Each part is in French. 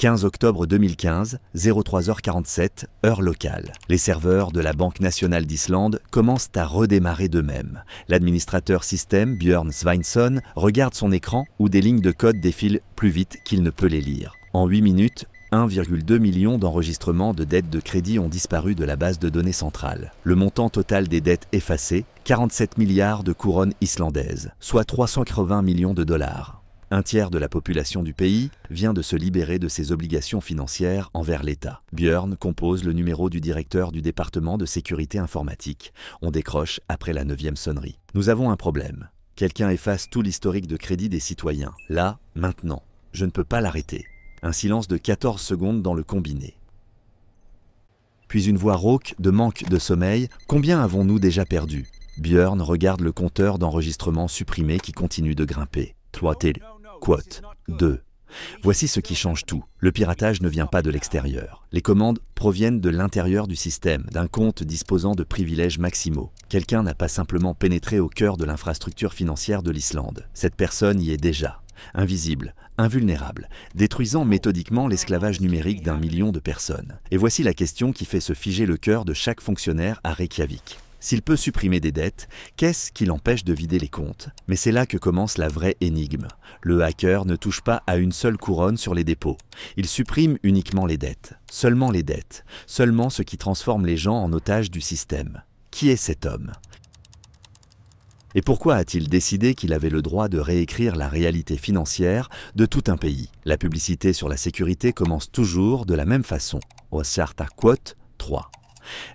15 octobre 2015, 03h47, heure locale. Les serveurs de la Banque nationale d'Islande commencent à redémarrer d'eux-mêmes. L'administrateur système, Björn Sveinsson, regarde son écran où des lignes de code défilent plus vite qu'il ne peut les lire. En 8 minutes, 1,2 million d'enregistrements de dettes de crédit ont disparu de la base de données centrale. Le montant total des dettes effacées, 47 milliards de couronnes islandaises, soit 380 millions de dollars. Un tiers de la population du pays vient de se libérer de ses obligations financières envers l'État. Björn compose le numéro du directeur du département de sécurité informatique. On décroche après la 9e sonnerie. Nous avons un problème. Quelqu'un efface tout l'historique de crédit des citoyens. Là, maintenant. Je ne peux pas l'arrêter. Un silence de 14 secondes dans le combiné. Puis une voix rauque de manque de sommeil. Combien avons-nous déjà perdu? Björn regarde le compteur d'enregistrement supprimé qui continue de grimper. 3 quote 2. Voici ce qui change tout. Le piratage ne vient pas de l'extérieur. Les commandes proviennent de l'intérieur du système, d'un compte disposant de privilèges maximaux. Quelqu'un n'a pas simplement pénétré au cœur de l'infrastructure financière de l'Islande. Cette personne y est déjà. Invisible, invulnérable, détruisant méthodiquement l'esclavage numérique d'1 million de personnes. Et voici la question qui fait se figer le cœur de chaque fonctionnaire à Reykjavik. S'il peut supprimer des dettes, qu'est-ce qui l'empêche de vider les comptes? Mais c'est là que commence la vraie énigme. Le hacker ne touche pas à une seule couronne sur les dépôts. Il supprime uniquement les dettes. Seulement les dettes. Seulement ce qui transforme les gens en otages du système. Qui est cet homme? Et pourquoi a-t-il décidé qu'il avait le droit de réécrire la réalité financière de tout un pays? La publicité sur la sécurité commence toujours de la même façon. Osarta quote 3.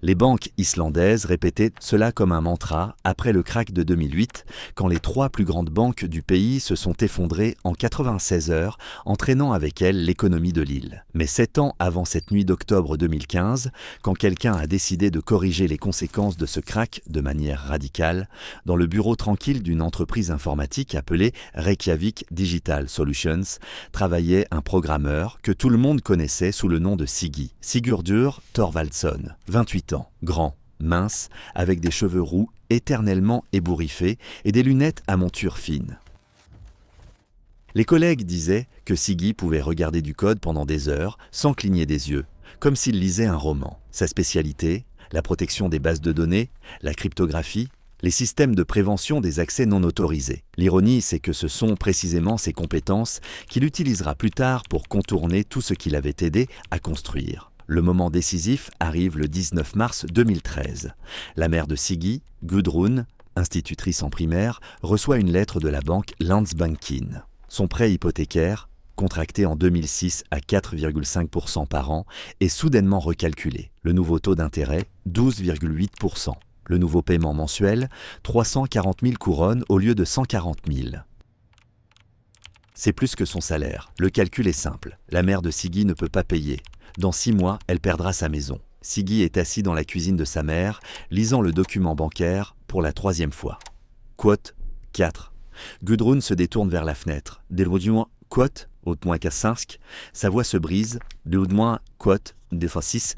Les banques islandaises répétaient cela comme un mantra après le krach de 2008, quand les 3 plus grandes banques du pays se sont effondrées en 96 heures, entraînant avec elles l'économie de l'île. Mais 7 ans avant cette nuit d'octobre 2015, quand quelqu'un a décidé de corriger les conséquences de ce krach de manière radicale, dans le bureau tranquille d'une entreprise informatique appelée Reykjavik Digital Solutions, travaillait un programmeur que tout le monde connaissait sous le nom de Siggi, Sigurdur Thorvaldsson, 28 ans, grand, mince, avec des cheveux roux, éternellement ébouriffés et des lunettes à monture fine. Les collègues disaient que Siggi pouvait regarder du code pendant des heures sans cligner des yeux, comme s'il lisait un roman. Sa spécialité, la protection des bases de données, la cryptographie, les systèmes de prévention des accès non autorisés. L'ironie, c'est que ce sont précisément ces compétences qu'il utilisera plus tard pour contourner tout ce qu'il avait aidé à construire. Le moment décisif arrive le 19 mars 2013. La mère de Siggi, Gudrun, institutrice en primaire, reçoit une lettre de la banque Landsbankinn. Son prêt hypothécaire, contracté en 2006 à 4,5% par an, est soudainement recalculé. Le nouveau taux d'intérêt, 12,8%. Le nouveau paiement mensuel, 340 000 couronnes au lieu de 140 000. C'est plus que son salaire. Le calcul est simple. La mère de Siggi ne peut pas payer. Dans 6 mois, elle perdra sa maison. Siggi est assis dans la cuisine de sa mère, lisant le document bancaire pour la 3e fois. Quote 4. Gudrun se détourne vers la fenêtre. Delvodium quote, haute-moins Kassinsk. Sa voix se brise. Delvodium quote, défa 6.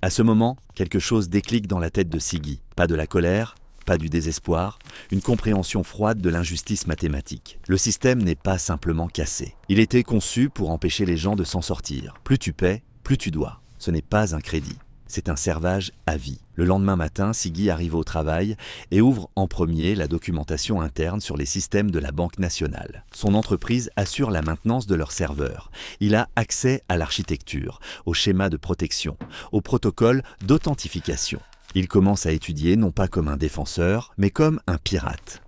À ce moment, quelque chose déclic dans la tête de Siggi. Pas de la colère, pas du désespoir, une compréhension froide de l'injustice mathématique. Le système n'est pas simplement cassé. Il était conçu pour empêcher les gens de s'en sortir. Plus tu paies, plus tu dois. Ce n'est pas un crédit. C'est un servage à vie. Le lendemain matin, Siggi arrive au travail et ouvre en premier la documentation interne sur les systèmes de la Banque nationale. Son entreprise assure la maintenance de leurs serveurs. Il a accès à l'architecture, aux schémas de protection, aux protocoles d'authentification. Il commence à étudier non pas comme un défenseur, mais comme un pirate.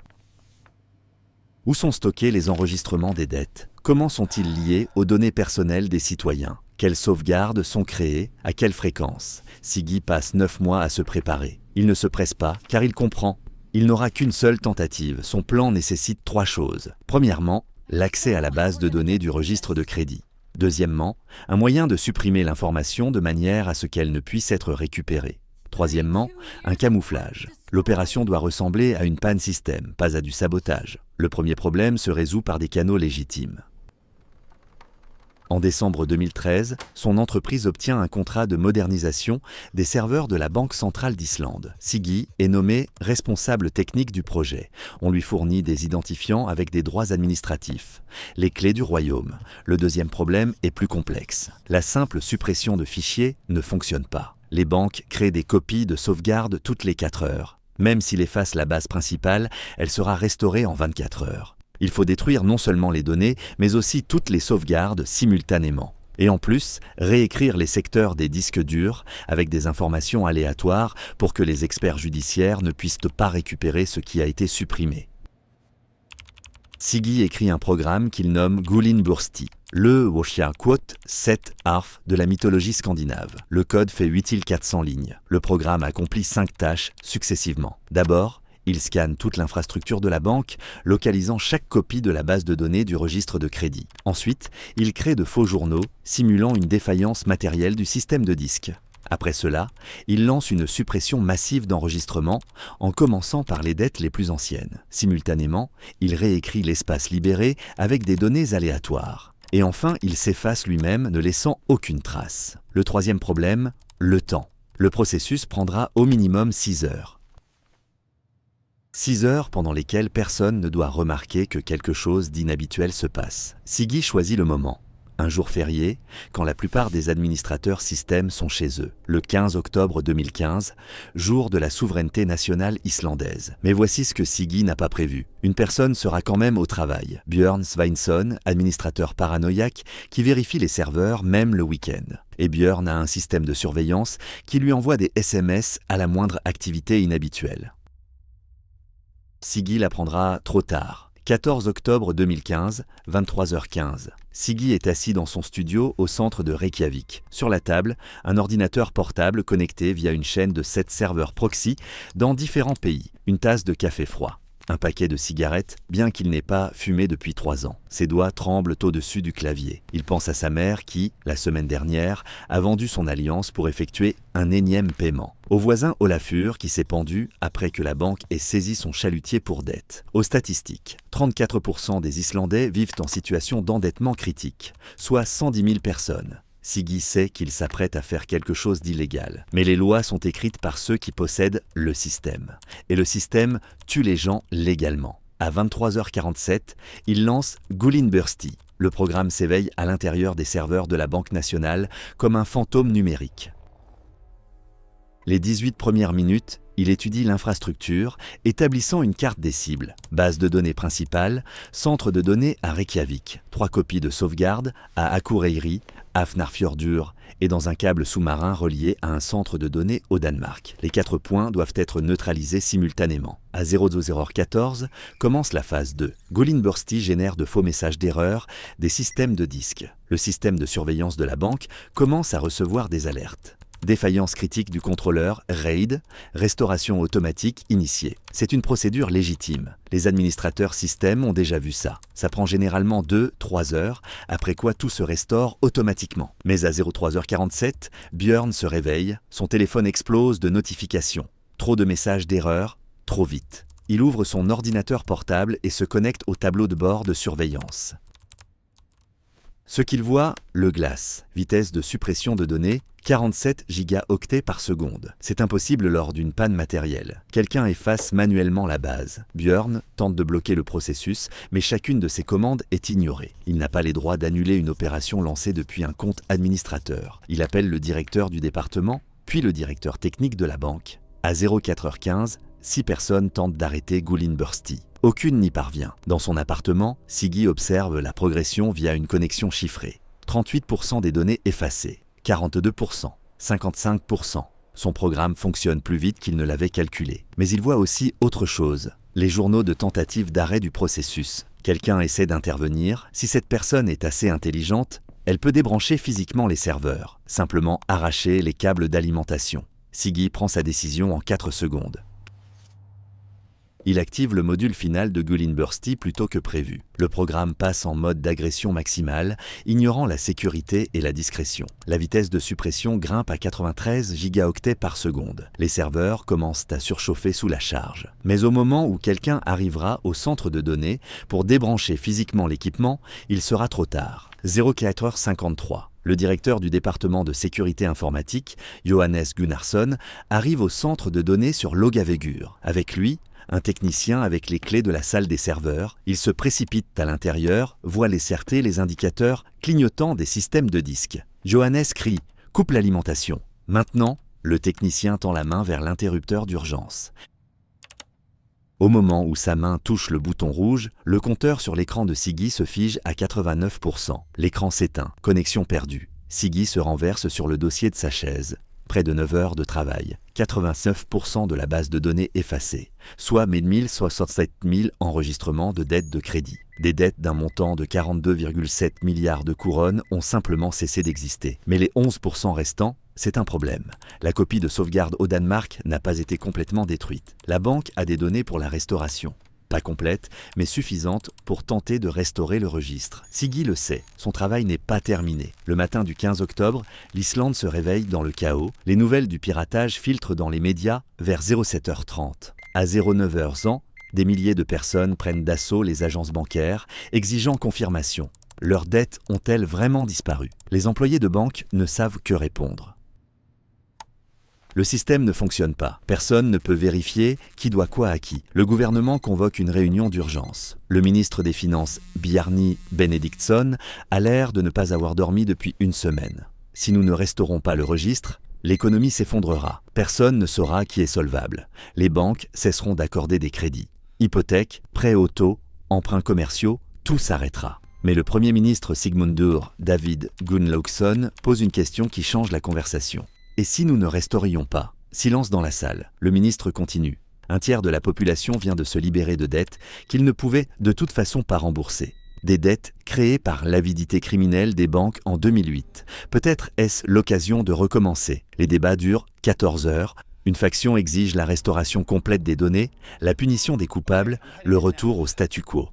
Où sont stockés les enregistrements des dettes? Comment sont-ils liés aux données personnelles des citoyens? Quelles sauvegardes sont créées? À quelle fréquence? Siggi passe 9 mois à se préparer. Il ne se presse pas, car il comprend. Il n'aura qu'une seule tentative. Son plan nécessite 3 choses. Premièrement, l'accès à la base de données du registre de crédit. Deuxièmement, un moyen de supprimer l'information de manière à ce qu'elle ne puisse être récupérée. Troisièmement, un camouflage. L'opération doit ressembler à une panne système, pas à du sabotage. Le premier problème se résout par des canaux légitimes. En décembre 2013, son entreprise obtient un contrat de modernisation des serveurs de la Banque centrale d'Islande. Siggi est nommé responsable technique du projet. On lui fournit des identifiants avec des droits administratifs, les clés du royaume. Le deuxième problème est plus complexe. La simple suppression de fichiers ne fonctionne pas. Les banques créent des copies de sauvegarde toutes les 4 heures. Même s'il efface la base principale, elle sera restaurée en 24 heures. Il faut détruire non seulement les données, mais aussi toutes les sauvegardes simultanément. Et en plus, réécrire les secteurs des disques durs avec des informations aléatoires pour que les experts judiciaires ne puissent pas récupérer ce qui a été supprimé. Siggi écrit un programme qu'il nomme Gullinbursti, le Woshia-Quoth 7 Arf de la mythologie scandinave. Le code fait 8400 lignes. Le programme accomplit 5 tâches successivement. D'abord, il scanne toute l'infrastructure de la banque, localisant chaque copie de la base de données du registre de crédit. Ensuite, il crée de faux journaux, simulant une défaillance matérielle du système de disque. Après cela, il lance une suppression massive d'enregistrements, en commençant par les dettes les plus anciennes. Simultanément, il réécrit l'espace libéré avec des données aléatoires. Et enfin, il s'efface lui-même, ne laissant aucune trace. Le troisième problème, le temps. Le processus prendra au minimum 6 heures. 6 heures pendant lesquelles personne ne doit remarquer que quelque chose d'inhabituel se passe. Siggi choisit le moment, un jour férié, quand la plupart des administrateurs système sont chez eux, le 15 octobre 2015, jour de la souveraineté nationale islandaise. Mais voici ce que Siggi n'a pas prévu. Une personne sera quand même au travail, Björn Sveinsson, administrateur paranoïaque, qui vérifie les serveurs même le week-end. Et Björn a un système de surveillance qui lui envoie des SMS à la moindre activité inhabituelle. Siggi l'apprendra trop tard. 14 octobre 2015, 23h15. Siggi est assis dans son studio au centre de Reykjavik. Sur la table, un ordinateur portable connecté via une chaîne de 7 serveurs proxy dans différents pays. Une tasse de café froid. Un paquet de cigarettes, bien qu'il n'ait pas fumé depuis 3 ans. Ses doigts tremblent au-dessus du clavier. Il pense à sa mère qui, la semaine dernière, a vendu son alliance pour effectuer un énième paiement. Au voisin Olafur qui s'est pendu après que la banque ait saisi son chalutier pour dette. Aux statistiques, 34% des Islandais vivent en situation d'endettement critique, soit 110 000 personnes. Siggi sait qu'il s'apprête à faire quelque chose d'illégal. Mais les lois sont écrites par ceux qui possèdent le système. Et le système tue les gens légalement. À 23h47, il lance Gullinbursti. Le programme s'éveille à l'intérieur des serveurs de la Banque nationale comme un fantôme numérique. Les 18 premières minutes, il étudie l'infrastructure, établissant une carte des cibles. Base de données principale, centre de données à Reykjavik, 3 copies de sauvegarde à Akureyri, Hafnarfjordur et dans un câble sous-marin relié à un centre de données au Danemark. Les 4 points doivent être neutralisés simultanément. À 00h14 commence la phase 2. Gullinbursti génère de faux messages d'erreur des systèmes de disques. Le système de surveillance de la banque commence à recevoir des alertes. Défaillance critique du contrôleur, RAID, restauration automatique initiée. C'est une procédure légitime. Les administrateurs système ont déjà vu ça. Ça prend généralement 2-3 heures, après quoi tout se restaure automatiquement. Mais à 03h47, Björn se réveille, son téléphone explose de notifications. Trop de messages d'erreur, trop vite. Il ouvre son ordinateur portable et se connecte au tableau de bord de surveillance. Ce qu'il voit, le glace. Vitesse de suppression de données, 47 gigaoctets par seconde. C'est impossible lors d'une panne matérielle. Quelqu'un efface manuellement la base. Björn tente de bloquer le processus, mais chacune de ses commandes est ignorée. Il n'a pas les droits d'annuler une opération lancée depuis un compte administrateur. Il appelle le directeur du département, puis le directeur technique de la banque. À 04h15, 6 personnes tentent d'arrêter Gullinbursti. Aucune n'y parvient. Dans son appartement, Siggi observe la progression via une connexion chiffrée. 38% des données effacées, 42%, 55%. Son programme fonctionne plus vite qu'il ne l'avait calculé. Mais il voit aussi autre chose. Les journaux de tentative d'arrêt du processus. Quelqu'un essaie d'intervenir. Si cette personne est assez intelligente, elle peut débrancher physiquement les serveurs, simplement arracher les câbles d'alimentation. Siggi prend sa décision en 4 secondes. Il active le module final de Gullinbursti plutôt que prévu. Le programme passe en mode d'agression maximale, ignorant la sécurité et la discrétion. La vitesse de suppression grimpe à 93 gigaoctets par seconde. Les serveurs commencent à surchauffer sous la charge. Mais au moment où quelqu'un arrivera au centre de données pour débrancher physiquement l'équipement, il sera trop tard. 04h53. Le directeur du département de sécurité informatique, Johannes Gunnarsson, arrive au centre de données sur Laugavegur. Avec lui, un technicien avec les clés de la salle des serveurs, il se précipite à l'intérieur, voit les CRT, les indicateurs clignotants des systèmes de disques. Johannes crie « Coupe l'alimentation ». Maintenant, le technicien tend la main vers l'interrupteur d'urgence. Au moment où sa main touche le bouton rouge, le compteur sur l'écran de Siggy se fige à 89%. L'écran s'éteint, connexion perdue. Siggy se renverse sur le dossier de sa chaise. Près de 9 heures de travail, 89% de la base de données effacée, soit 1067 000 enregistrements de dettes de crédit. Des dettes d'un montant de 42,7 milliards de couronnes ont simplement cessé d'exister. Mais les 11% restants, c'est un problème. La copie de sauvegarde au Danemark n'a pas été complètement détruite. La banque a des données pour la restauration. Pas complète, mais suffisante pour tenter de restaurer le registre. Siggy le sait, son travail n'est pas terminé. Le matin du 15 octobre, l'Islande se réveille dans le chaos. Les nouvelles du piratage filtrent dans les médias vers 07h30. À 09h, des milliers de personnes prennent d'assaut les agences bancaires, exigeant confirmation. Leurs dettes ont-elles vraiment disparu? Les employés de banque ne savent que répondre. Le système ne fonctionne pas. Personne ne peut vérifier qui doit quoi à qui. Le gouvernement convoque une réunion d'urgence. Le ministre des Finances, Bjarni Benediktsson, a l'air de ne pas avoir dormi depuis une semaine. Si nous ne restaurons pas le registre, l'économie s'effondrera. Personne ne saura qui est solvable. Les banques cesseront d'accorder des crédits. Hypothèques, prêts auto, emprunts commerciaux, tout s'arrêtera. Mais le Premier ministre Sigmundur David Gunnlaugsson pose une question qui change la conversation. Et si nous ne restaurions pas? Silence dans la salle. Le ministre continue. Un tiers de la population vient de se libérer de dettes qu'ils ne pouvaient de toute façon pas rembourser. Des dettes créées par l'avidité criminelle des banques en 2008. Peut-être est-ce l'occasion de recommencer. Les débats durent 14 heures. Une faction exige la restauration complète des données, la punition des coupables, le retour au statu quo.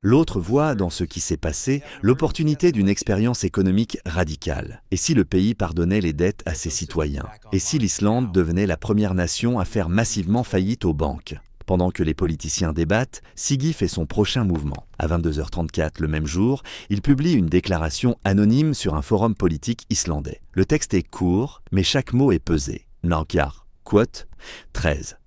L'autre voit dans ce qui s'est passé l'opportunité d'une expérience économique radicale. Et si le pays pardonnait les dettes à ses citoyens? Et si l'Islande devenait la première nation à faire massivement faillite aux banques? Pendant que les politiciens débattent, Siggy fait son prochain mouvement. À 22h34 le même jour, il publie une déclaration anonyme sur un forum politique islandais. Le texte est court, mais chaque mot est pesé. Narkar, quote, 13.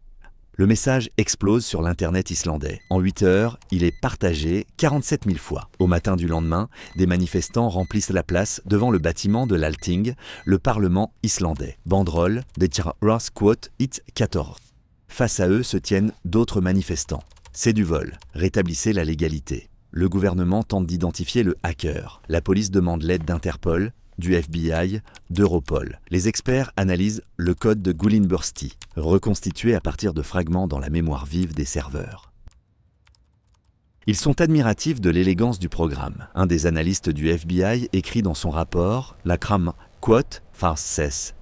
Le message explose sur l'Internet islandais. En 8 heures, il est partagé 47 000 fois. Au matin du lendemain, des manifestants remplissent la place devant le bâtiment de l'Althing, le Parlement islandais. Banderole, de Ras quote it 14. Face à eux se tiennent d'autres manifestants. C'est du vol. Rétablissez la légalité. Le gouvernement tente d'identifier le hacker. La police demande l'aide d'Interpol, du FBI, d'Europol. Les experts analysent le code de Gullinbursti, reconstitué à partir de fragments dans la mémoire vive des serveurs. Ils sont admiratifs de l'élégance du programme. Un des analystes du FBI écrit dans son rapport « La crame, quote, farce cesse ».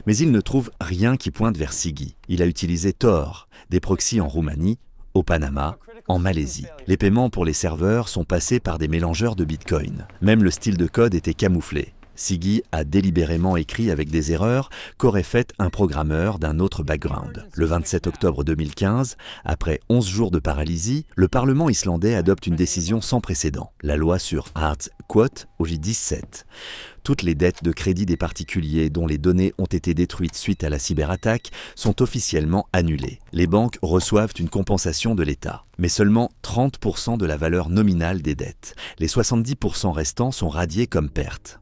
Mais il ne trouve rien qui pointe vers Siggy. Il a utilisé Tor, des proxys en Roumanie, au Panama, en Malaisie. Les paiements pour les serveurs sont passés par des mélangeurs de Bitcoin. Même le style de code était camouflé. Siggy a délibérément écrit avec des erreurs qu'aurait faites un programmeur d'un autre background. Le 27 octobre 2015, après 11 jours de paralysie, le Parlement islandais adopte une décision sans précédent, la loi sur Hard Quote au J17. Toutes les dettes de crédit des particuliers dont les données ont été détruites suite à la cyberattaque sont officiellement annulées. Les banques reçoivent une compensation de l'État, mais seulement 30% de la valeur nominale des dettes. Les 70% restants sont radiés comme pertes.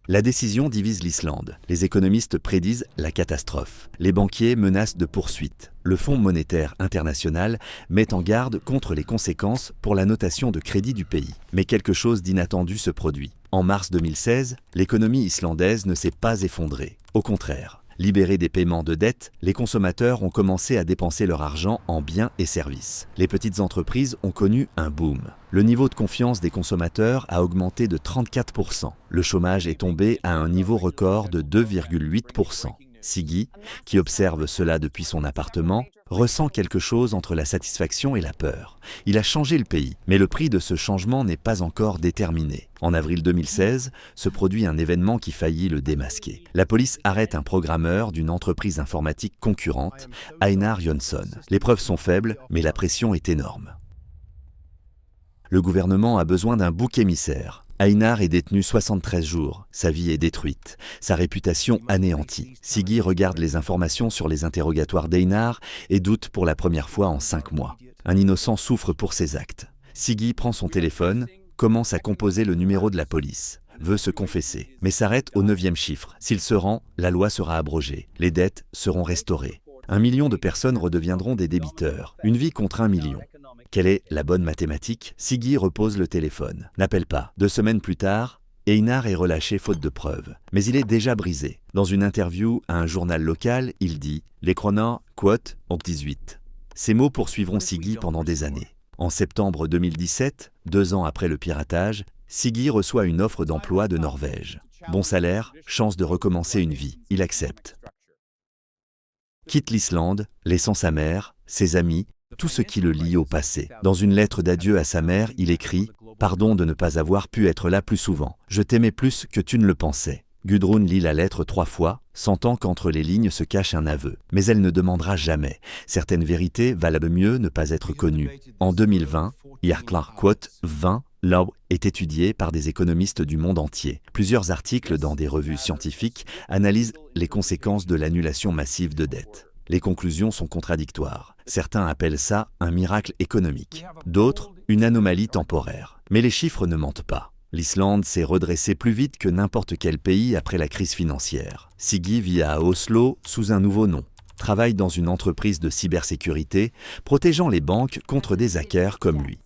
La décision divise l'Islande. Les économistes prédisent la catastrophe. Les banquiers menacent de poursuites. Le Fonds monétaire international met en garde contre les conséquences pour la notation de crédit du pays. Mais quelque chose d'inattendu se produit. En mars 2016, l'économie islandaise ne s'est pas effondrée. Au contraire. Libérés des paiements de dettes, les consommateurs ont commencé à dépenser leur argent en biens et services. Les petites entreprises ont connu un boom. Le niveau de confiance des consommateurs a augmenté de 34%. Le chômage est tombé à un niveau record de 2,8%. Siggi, qui observe cela depuis son appartement, ressent quelque chose entre la satisfaction et la peur. Il a changé le pays, mais le prix de ce changement n'est pas encore déterminé. En avril 2016, se produit un événement qui faillit le démasquer. La police arrête un programmeur d'une entreprise informatique concurrente, Einar Jónsson. Les preuves sont faibles, mais la pression est énorme. Le gouvernement a besoin d'un bouc émissaire. Einar est détenu 73 jours, sa vie est détruite, sa réputation anéantie. Siggi regarde les informations sur les interrogatoires d'Einar et doute pour la première fois en 5 mois. Un innocent souffre pour ses actes. Siggi prend son téléphone, commence à composer le numéro de la police, veut se confesser, mais s'arrête au 9e chiffre. S'il se rend, la loi sera abrogée, les dettes seront restaurées. 1 million de personnes redeviendront des débiteurs, une vie contre 1 million. Quelle est la bonne mathématique? Siggi repose le téléphone, n'appelle pas. 2 semaines plus tard, Einar est relâché faute de preuves. Mais il est déjà brisé. Dans une interview à un journal local, il dit « Les Kroner, quote, ont 18 ». Ces mots poursuivront Siggi pendant des années. En septembre 2017, 2 ans après le piratage, Siggi reçoit une offre d'emploi de Norvège. Bon salaire, chance de recommencer une vie. Il accepte. Quitte l'Islande, laissant sa mère, ses amis, tout ce qui le lie au passé. Dans une lettre d'adieu à sa mère, il écrit « Pardon de ne pas avoir pu être là plus souvent. Je t'aimais plus que tu ne le pensais. » Gudrun lit la lettre 3 fois, sentant qu'entre les lignes se cache un aveu. Mais elle ne demandera jamais. Certaines vérités valent mieux ne pas être connues. En 2020, Yarklar quote 20, Law est étudié par des économistes du monde entier. Plusieurs articles dans des revues scientifiques analysent les conséquences de l'annulation massive de dettes. Les conclusions sont contradictoires. Certains appellent ça un miracle économique, d'autres une anomalie temporaire. Mais les chiffres ne mentent pas. L'Islande s'est redressée plus vite que n'importe quel pays après la crise financière. Siggi vit à Oslo sous un nouveau nom, travaille dans une entreprise de cybersécurité, protégeant les banques contre des hackers comme lui.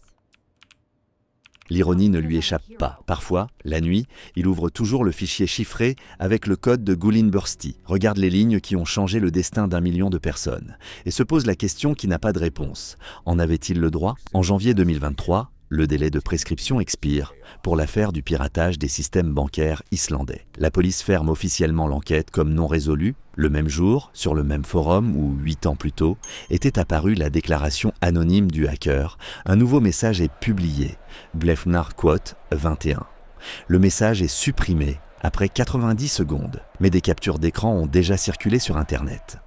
L'ironie ne lui échappe pas. Parfois, la nuit, il ouvre toujours le fichier chiffré avec le code de Gullinbursti, regarde les lignes qui ont changé le destin d'1 million de personnes, et se pose la question qui n'a pas de réponse. En avait-il le droit? En janvier 2023, le délai de prescription expire pour l'affaire du piratage des systèmes bancaires islandais. La police ferme officiellement l'enquête comme non résolue. Le même jour, sur le même forum où 8 ans plus tôt, était apparue la déclaration anonyme du hacker. Un nouveau message est publié, Blefnar quote 21. Le message est supprimé après 90 secondes, mais des captures d'écran ont déjà circulé sur Internet.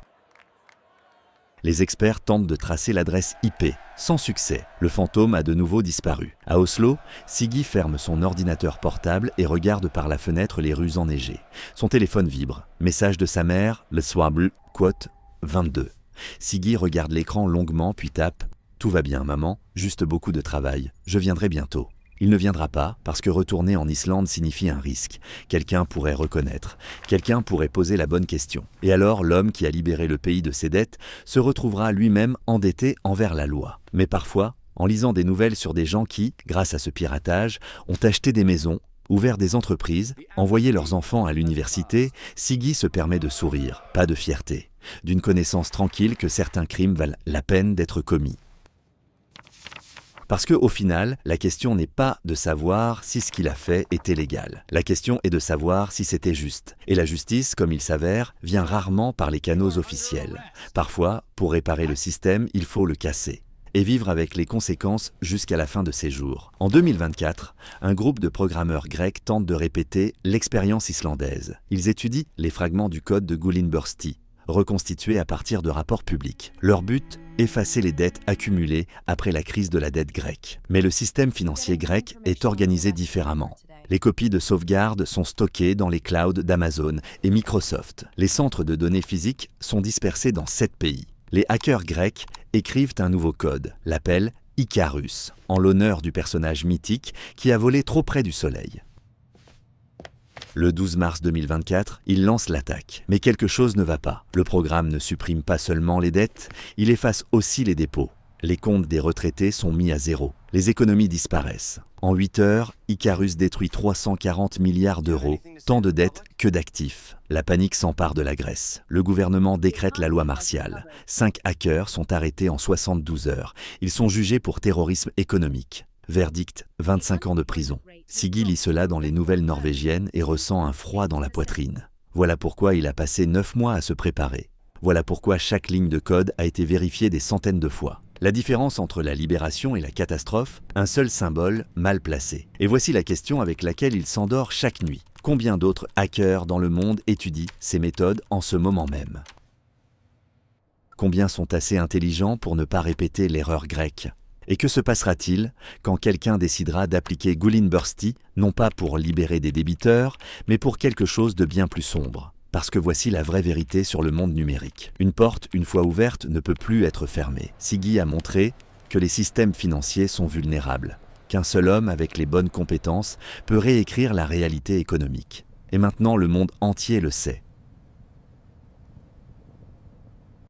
Les experts tentent de tracer l'adresse IP, sans succès. Le fantôme a de nouveau disparu. À Oslo, Siggi ferme son ordinateur portable et regarde par la fenêtre les rues enneigées. Son téléphone vibre. Message de sa mère, le Swable, quote 22. Siggi regarde l'écran longuement puis tape « Tout va bien maman, juste beaucoup de travail, je viendrai bientôt ». Il ne viendra pas parce que retourner en Islande signifie un risque. Quelqu'un pourrait reconnaître, quelqu'un pourrait poser la bonne question. Et alors l'homme qui a libéré le pays de ses dettes se retrouvera lui-même endetté envers la loi. Mais parfois, en lisant des nouvelles sur des gens qui, grâce à ce piratage, ont acheté des maisons, ouvert des entreprises, envoyé leurs enfants à l'université, Siggi se permet de sourire, pas de fierté, d'une connaissance tranquille que certains crimes valent la peine d'être commis. Parce qu'au final, la question n'est pas de savoir si ce qu'il a fait était légal. La question est de savoir si c'était juste. Et la justice, comme il s'avère, vient rarement par les canaux officiels. Parfois, pour réparer le système, il faut le casser et vivre avec les conséquences jusqu'à la fin de ses jours. En 2024, un groupe de programmeurs grecs tente de répéter l'expérience islandaise. Ils étudient les fragments du code de Gullinbursti, reconstitués à partir de rapports publics. Leur but, effacer les dettes accumulées après la crise de la dette grecque. Mais le système financier grec est organisé différemment. Les copies de sauvegarde sont stockées dans les clouds d'Amazon et Microsoft. Les centres de données physiques sont dispersés dans 7 pays. Les hackers grecs écrivent un nouveau code, l'appellent Icarus, en l'honneur du personnage mythique qui a volé trop près du soleil. Le 12 mars 2024, il lance l'attaque. Mais quelque chose ne va pas. Le programme ne supprime pas seulement les dettes, il efface aussi les dépôts. Les comptes des retraités sont mis à zéro. Les économies disparaissent. En 8 heures, Icarus détruit 340 milliards d'euros, tant de dettes que d'actifs. La panique s'empare de la Grèce. Le gouvernement décrète la loi martiale. 5 hackers sont arrêtés en 72 heures. Ils sont jugés pour terrorisme économique. Verdict, 25 ans de prison. Siggi lit cela dans les nouvelles norvégiennes et ressent un froid dans la poitrine. Voilà pourquoi il a passé 9 mois à se préparer. Voilà pourquoi chaque ligne de code a été vérifiée des centaines de fois. La différence entre la libération et la catastrophe, un seul symbole mal placé. Et voici la question avec laquelle il s'endort chaque nuit. Combien d'autres hackers dans le monde étudient ces méthodes en ce moment même? Combien sont assez intelligents pour ne pas répéter l'erreur grecque? Et que se passera-t-il quand quelqu'un décidera d'appliquer Gullinbursti, non pas pour libérer des débiteurs, mais pour quelque chose de bien plus sombre? Parce que voici la vraie vérité sur le monde numérique. Une porte, une fois ouverte, ne peut plus être fermée. Siggi a montré que les systèmes financiers sont vulnérables, qu'un seul homme avec les bonnes compétences peut réécrire la réalité économique. Et maintenant, le monde entier le sait.